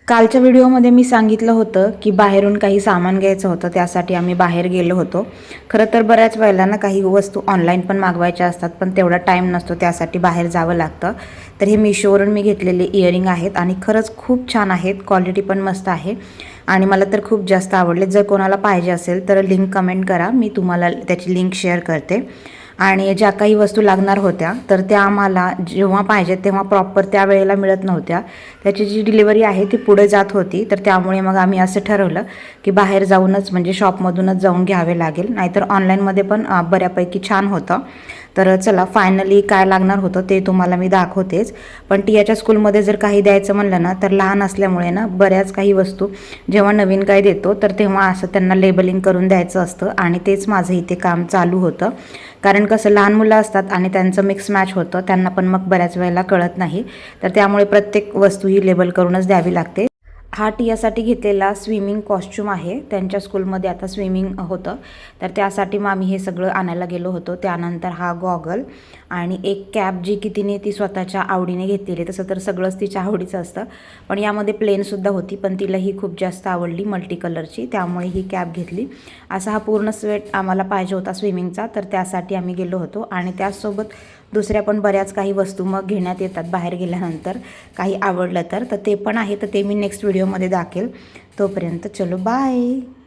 कालच्या व्हिडिओमध्ये मी सांगितलं होतं की बाहेरून काही सामान घ्यायचं होतं, त्यासाठी आम्ही बाहेर गेलो होतो. खरं तर बऱ्याच वेळेला ना काही वस्तू ऑनलाईन पण मागवायच्या असतात, पण तेवढा टाईम नसतो, त्यासाठी बाहेर जावं लागतं. तर हे मिशोवरून मी घेतलेले इयरिंग आहेत आणि खरंच खूप छान आहेत, क्वालिटी पण मस्त आहे आणि मला तर खूप जास्त आवडले. जर कोणाला पाहिजे असेल तर लिंक कमेंट करा, मी तुम्हाला त्याची लिंक शेअर करते. आणि ज्या काही वस्तू लागणार होत्या तर त्या आम्हाला जेव्हा पाहिजे तेव्हा प्रॉपर त्या वेळेला मिळत नव्हत्या. त्याची जी डिलिव्हरी आहे ती पुढे जात होती, तर त्यामुळे मग आम्ही असं ठरवलं की बाहेर जाऊनच म्हणजे शॉपमधूनच जाऊन घ्यावे लागेल, नाहीतर ऑनलाईनमध्ये पण बऱ्यापैकी छान होतं. तर चला फायनली काय लागणार होतं ते तुम्हाला मी दाखवतेच. पण टियाच्या स्कूलमध्ये जर काही द्यायचं म्हणलं ना तर लहान असल्यामुळे ना बऱ्याच काही वस्तू जेव्हा नवीन काही देतो तर तेव्हा असं त्यांना लेबलिंग करून द्यायचं असतं आणि तेच माझं इथे काम चालू होतं. कारण कसं लहान मुलं असतात आणि त्यांचं मिक्स मॅच होतं, त्यांना पण मग बऱ्याच वेळेला कळत नाही, तर त्यामुळे प्रत्येक वस्तू ही लेबल करूनच द्यावी लागते. हा टियासाठी घेतलेला स्विमिंग कॉस्च्यूम आहे, त्यांच्या स्कूलमध्ये आता स्विमिंग होतं, तर त्यासाठी मग आम्ही हे सगळं आणायला गेलो होतो. त्यानंतर हा गॉगल आणि एक कॅप जी की तिने ती स्वतःच्या आवडीने घेतलेली. तसं तर सगळंच तिच्या आवडीचं असतं, पण यामध्ये प्लेनसुद्धा होती, पण तिला ही खूप जास्त आवडली मल्टी कलरची, त्यामुळे ही कॅप घेतली. असा हा पूर्ण सेट आम्हाला पाहिजे होता स्विमिंगचा, तर त्यासाठी आम्ही गेलो होतो. आणि त्याचसोबत दुसऱ्या पण बऱ्याच काही वस्तू मग घेण्यात येतात बाहेर गेल्यानंतर, काही आवडलं तर ते पण आहे, तर ते मी नेक्स्ट व्हिडिओमध्ये दाखेल. तोपर्यंत चलो बाय.